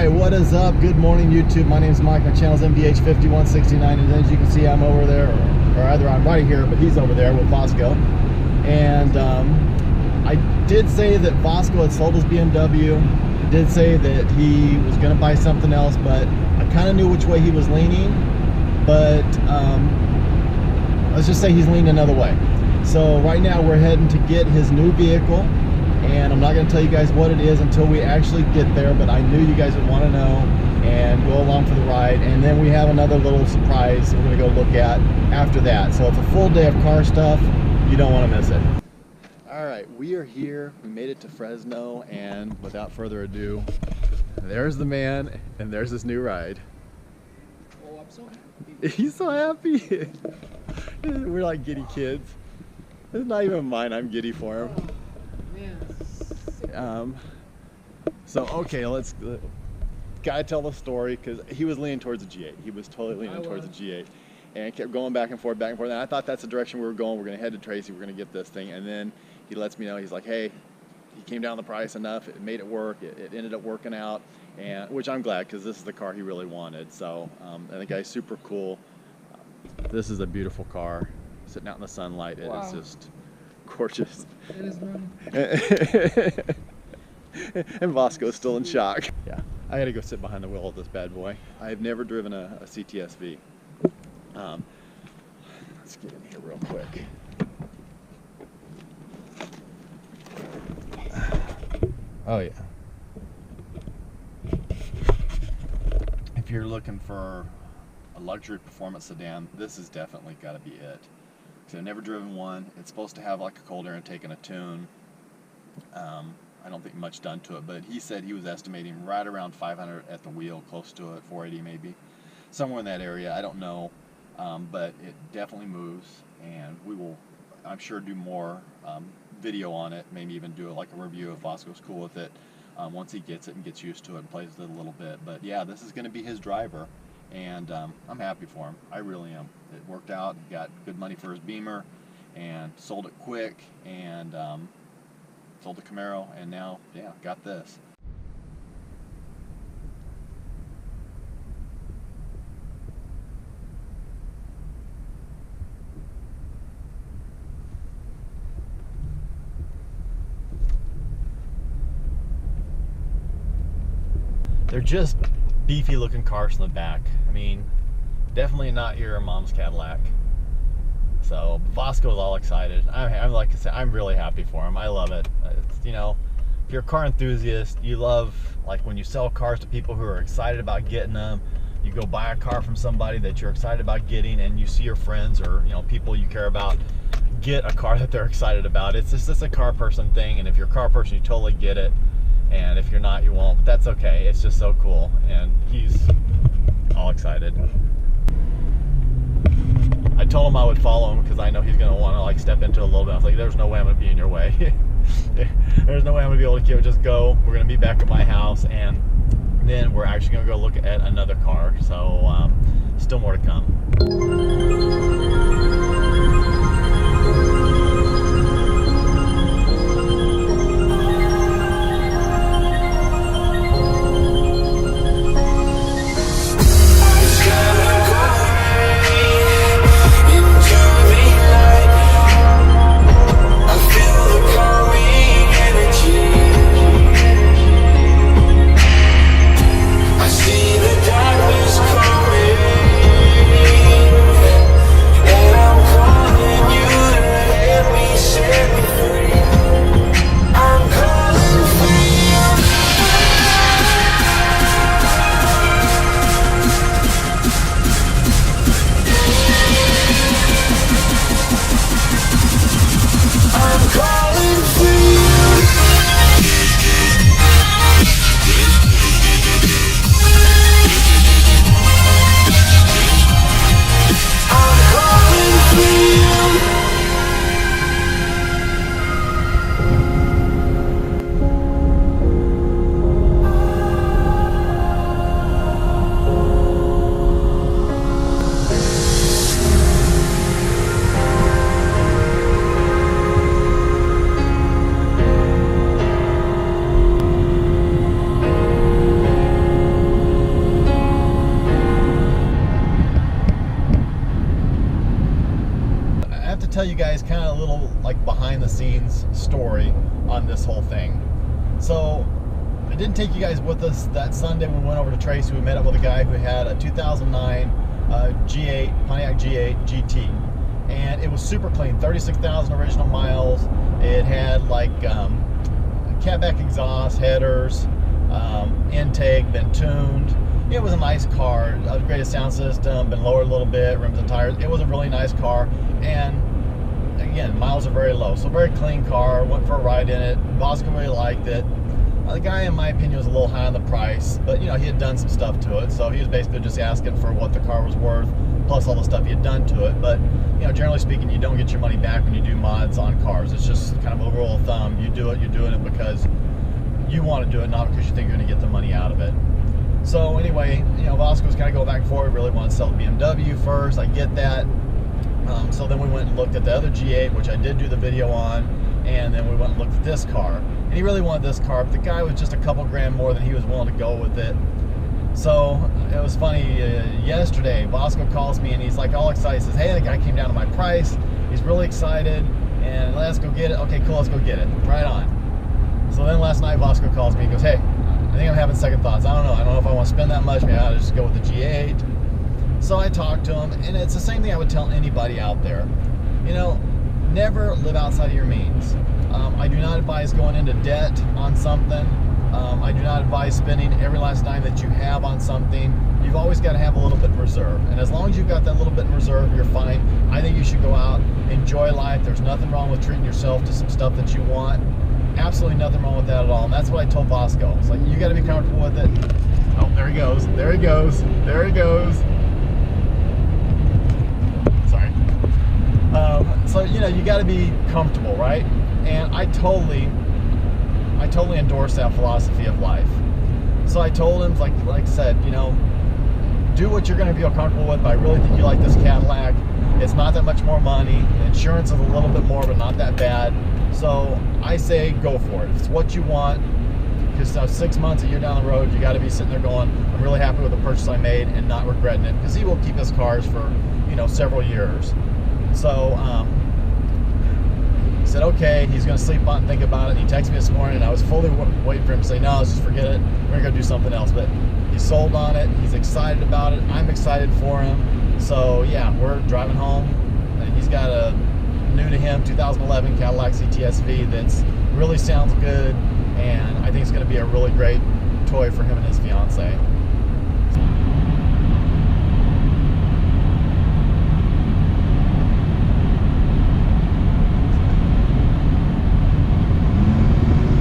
Alright, what is up? Good morning, YouTube. My name is Mike. My channel is MDH5169, and as you can see, I'm over there, or either I'm right here, but he's over there with Vasco. And I did say that Vasco had sold his BMW. I did say that he was going to buy something else, but I kind of knew which way he was leaning. But let's just say he's leaning another way. So right now we're heading to get his new vehicle, and I'm not going to tell you guys what it is until we actually get there, but I knew you guys would want to know and go along for the ride. And then we have another little surprise we're going to go look at after that. So it's a full day of car stuff. You don't want to miss it. All right, we are here. We made it to Fresno, and without further ado, there's the man, and there's this new ride. Oh, I'm so happy. He's so happy. We're like giddy kids. It's not even mine. I'm giddy for him. So okay, let's gotta tell the story, because he was leaning towards the G8. He was totally leaning towards the G8, and kept going back and forth, and I thought that's the direction we were going. We're gonna head to Tracy. We're gonna get this thing, and then he lets me know. He's like, hey, he came down the price enough. It made it work. It ended up working out, and which I'm glad, because this is the car he really wanted. So and the guy's super cool. This is a beautiful car, sitting out in the sunlight. It is just gorgeous. It is, man. And Vasco's still in shock. Yeah, I gotta go sit behind the wheel of this bad boy. I've never driven a CTSV. Let's get in here real quick. Oh yeah. If you're looking for a luxury performance sedan, this has definitely got to be it. So I've never driven one. It's supposed to have like a cold air intake and a tune. I don't think much done to it, but he said he was estimating right around 500 at the wheel, close to it, 480 maybe, somewhere in that area. I don't know, but it definitely moves, and we will, I'm sure, do more video on it. Maybe even do like a review if Vasco's cool with it once he gets it and gets used to it and plays with it a little bit. But yeah, this is going to be his driver, and I'm happy for him. I really am. It worked out. He got good money for his Beamer and sold it quick, and sold the Camaro, and now, yeah, got this. They're just beefy looking cars in the back. I mean, definitely not your mom's Cadillac. So Vasco's all excited. I'm like I said, I'm really happy for him. I love it. It's, you know, if you're a car enthusiast, you love, like, when you sell cars to people who are excited about getting them. You go buy a car from somebody that you're excited about getting, and you see your friends or, you know, people you care about get a car that they're excited about. It's just a car person thing, and if you're a car person, you totally get it. And if you're not, you won't. But that's okay. It's just so cool, and he's all excited. I told him I would follow him because I know he's going to want to like step into it a little bit. I was like, there's no way I'm going to be in your way. There's no way I'm going to be able to just go. We're going to be back at my house, and then we're actually going to go look at another car. So still more to come. guys kind of a little like behind the scenes story on this whole thing. So I didn't take you guys with us that Sunday when we went over to Tracy. We met up with a guy who had a 2009 G8, Pontiac G8 GT. And it was super clean, 36,000 original miles. It had like catback exhaust, headers, intake, been tuned. It was a nice car, upgraded sound system, been lowered a little bit, rims and tires. It was a really nice car, and again, miles are very low, so very clean car. Went for a ride in it. Vasco really liked it. The guy, in my opinion, was a little high on the price, but you know, he had done some stuff to it, so he was basically just asking for what the car was worth, plus all the stuff he had done to it. But you know, generally speaking, you don't get your money back when you do mods on cars. It's just kind of a rule of thumb. You do it, you're doing it because you want to do it, not because you think you're going to get the money out of it. So anyway, you know, Vasco was kind of going back and forth. Really wanted to sell the BMW first. I get that. So then we went and looked at the other G8, which I did do the video on, and then we went and looked at this car. And he really wanted this car, but the guy was just a couple grand more than he was willing to go with it. So it was funny. Yesterday, Vasco calls me and he's like all excited. He says, "Hey, the guy came down to my price. He's really excited, and let's go get it." Okay, cool. Let's go get it. Right on. So then last night, Vasco calls me. He goes, "Hey, I think I'm having second thoughts. I don't know if I want to spend that much. Maybe I'll just go with the G8. So I talked to him, and it's the same thing I would tell anybody out there. You know, never live outside of your means. I do not advise going into debt on something. I do not advise spending every last dime that you have on something. You've always got to have a little bit in reserve. And as long as you've got that little bit in reserve, you're fine. I think you should go out, enjoy life. There's nothing wrong with treating yourself to some stuff that you want. Absolutely nothing wrong with that at all. And that's what I told Vasco. It's like, you got to be comfortable with it. Oh, there he goes. There he goes. There he goes. Sorry. So, you know, you got to be comfortable, right? And I totally endorse that philosophy of life. So I told him, like I said, you know, do what you're going to feel comfortable with. But I really think you like this Cadillac. It's not that much more money. The insurance is a little bit more, but not that bad. So I say go for it. If it's what you want, because 6 months, a year down the road, you got to be sitting there going, I'm really happy with the purchase I made and not regretting it, because he will keep his cars for, you know, several years. So he said, okay, he's going to sleep on it and think about it. And he texted me this morning, and I was fully waiting for him to say, no, let's just forget it. We're going to go do something else. But he's sold on it. He's excited about it. I'm excited for him. So yeah, we're driving home, and he's got a new to him 2011 Cadillac CTS-V that's really sounds good, and I think it's going to be a really great toy for him and his fiance.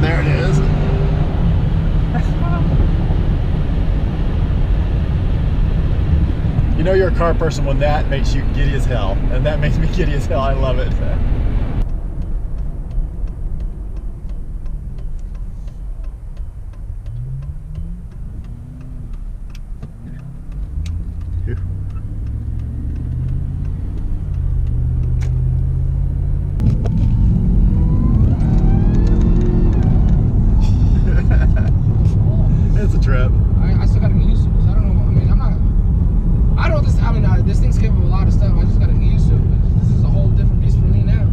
There it is. You know you're a car person when that makes you giddy as hell, and that makes me giddy as hell. I love it. It's a trip. I still gotta get used to this. I don't know. I mean, I don't this. I mean, this thing's capable of a lot of stuff. I just gotta get used to it. This is a whole different beast for me now.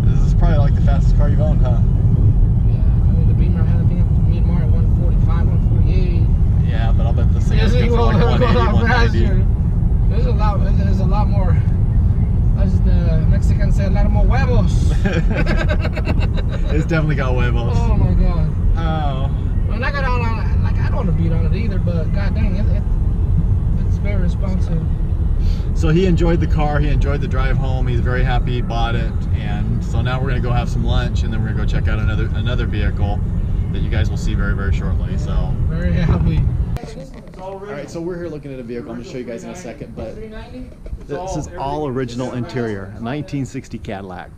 This is probably like the fastest car you've owned, huh? Yeah. I mean, the Beamer I had, I think, up to me and Mario 145, 148. Yeah, but I'll bet the thing is good for like 180, 190. There's a lot more. As the Mexicans say, a lot more huevos. It's definitely got huevos. Oh my god. Oh. When I got on, like, I don't want to beat on it either, but god dang, it's very responsive. So he enjoyed the car, he enjoyed the drive home, he's very happy he bought it, and so now we're going to go have some lunch, and then we're going to go check out another vehicle that you guys will see very, very shortly. So very happy. Alright, so we're here looking at a vehicle. I'm going to show you guys in a second, but this is all original interior, a 1960 Cadillac.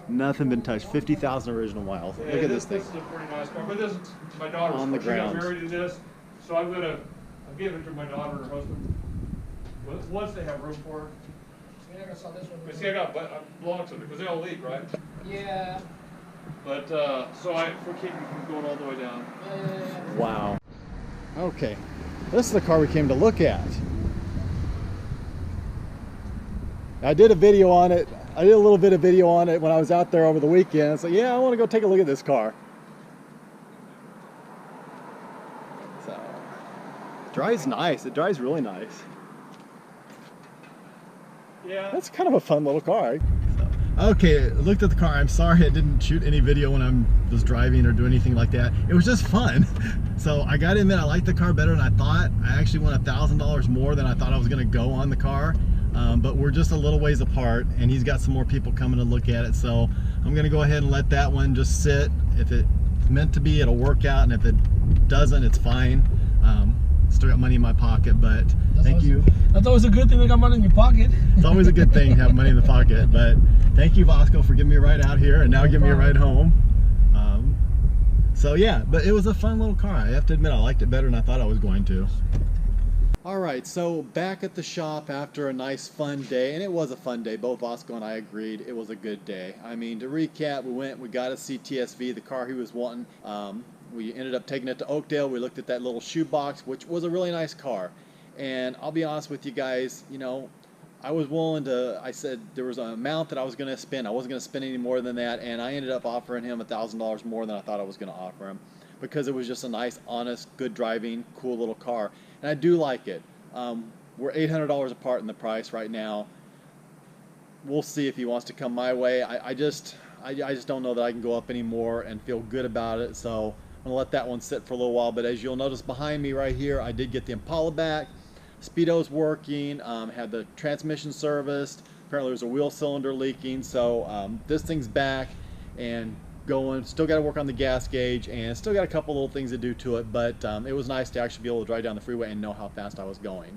Nothing been touched. 50,000 original miles. Look at this thing. This is a pretty nice car, but this is my daughter's On the car. She got ground. married to this, so I'm gonna give it to my daughter and her husband. Once they have room for her. But see, I got blocks of it because they all leak, right? Yeah. But so we're keeping from going all the way down. Wow. Okay, this is the car we came to look at. I did a video on it. I did a little bit of video on it when I was out there over the weekend. So yeah, I want to go take a look at this car. So, it drives nice. It drives really nice. Yeah. That's kind of a fun little car. Okay, I looked at the car. I'm sorry I didn't shoot any video when I was driving or do anything like that. It was just fun. So I got to admit, I liked the car better than I thought. I actually went $1,000 more than I thought I was going to go on the car. But we're just a little ways apart, and he's got some more people coming to look at it. So I'm going to go ahead and let that one just sit. If it's meant to be, it'll work out, and if it doesn't, it's fine. Still got money in my pocket, but thank you. That's always a good thing to got money in your pocket. It's always a good thing to have money in the pocket, but thank you, Vasco, for giving me a ride out here and now giving me a ride home. So yeah, but it was a fun little car. I have to admit, I liked it better than I thought I was going to. All right, so back at the shop after a nice fun day, and it was a fun day. Both Vasco and I agreed it was a good day. I mean, to recap, we got a CTSV, the car he was wanting. We ended up taking it to Oakdale. We looked at that little shoebox, which was a really nice car. And I'll be honest with you guys, you know, I was willing to, I said there was an amount that I was going to spend. I wasn't going to spend any more than that, and I ended up offering him $1,000 more than I thought I was going to offer him, because it was just a nice, honest, good driving, cool little car. And I do like it. We're $800 apart in the price right now. We'll see if he wants to come my way. I just don't know that I can go up anymore and feel good about it, so I'm going to let that one sit for a little while. But as you'll notice behind me right here, I did get the Impala back. Speedo's working, had the transmission serviced. Apparently there's a wheel cylinder leaking, so this thing's back and going. Still got to work on the gas gauge and still got a couple little things to do to it, but it was nice to actually be able to drive down the freeway and know how fast I was going.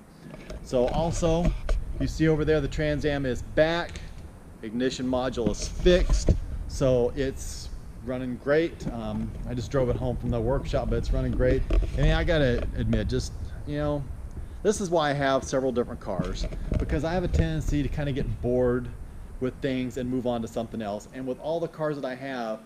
So also, you see over there the Trans Am is back, ignition module is fixed, so it's running great. I just drove it home from the workshop, but it's running great. And I gotta admit, just, you know, this is why I have several different cars, because I have a tendency to kind of get bored with things and move on to something else. And with all the cars that I have,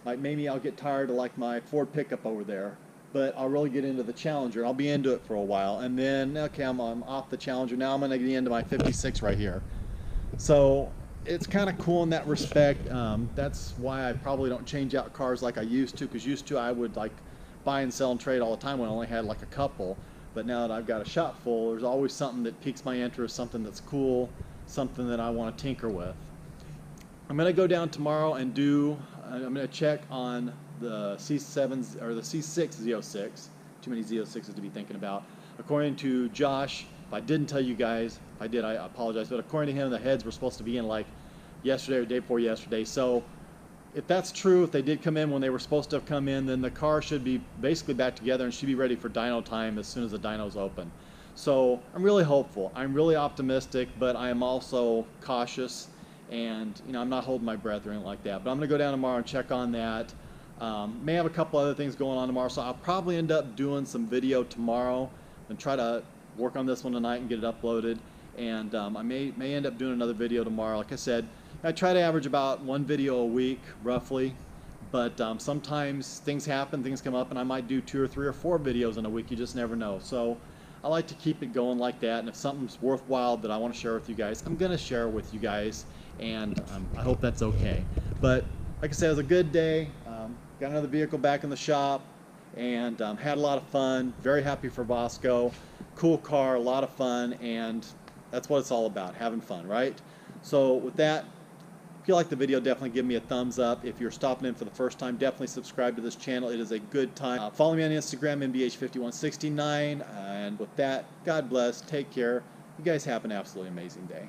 like maybe I'll get tired of like my Ford pickup over there, but I'll really get into the Challenger. I'll be into it for a while, and then okay, I'm off the Challenger. Now I'm going to get into my 56 right here. So it's kind of cool in that respect. That's why I probably don't change out cars like I used to, because used to I would like buy and sell and trade all the time when I only had like a couple. But now that I've got a shop full, there's always something that piques my interest, something that's cool, something that I want to tinker with. I'm going to go down tomorrow and I'm going to check on the C7s or the C6 Z06. Too many Z06s to be thinking about. According to Josh, if I didn't tell you guys, if I did, I apologize, but according to him, the heads were supposed to be in like yesterday or day before yesterday. So if that's true, if they did come in when they were supposed to have come in, then the car should be basically back together and should be ready for dyno time as soon as the dyno's open. So I'm really hopeful. I'm really optimistic, but I am also cautious, and you know, I'm not holding my breath or anything like that. But I'm going to go down tomorrow and check on that. May have a couple other things going on tomorrow, so I'll probably end up doing some video tomorrow and try to work on this one tonight and get it uploaded. And I may end up doing another video tomorrow. Like I said, I try to average about one video a week, roughly, but sometimes things happen, things come up, and I might do 2 or 3 or 4 videos in a week. You just never know. So I like to keep it going like that, and if something's worthwhile that I want to share with you guys, I'm going to share with you guys, and I hope that's okay. But like I said, it was a good day. Got another vehicle back in the shop, and had a lot of fun. Very happy for Vasco. Cool car, a lot of fun, and that's what it's all about, having fun, right? So with that, if you like the video, definitely give me a thumbs up. If you're stopping in for the first time, definitely subscribe to this channel. It is a good time. Follow me on Instagram, MBH5169. And with that, God bless. Take care. You guys have an absolutely amazing day.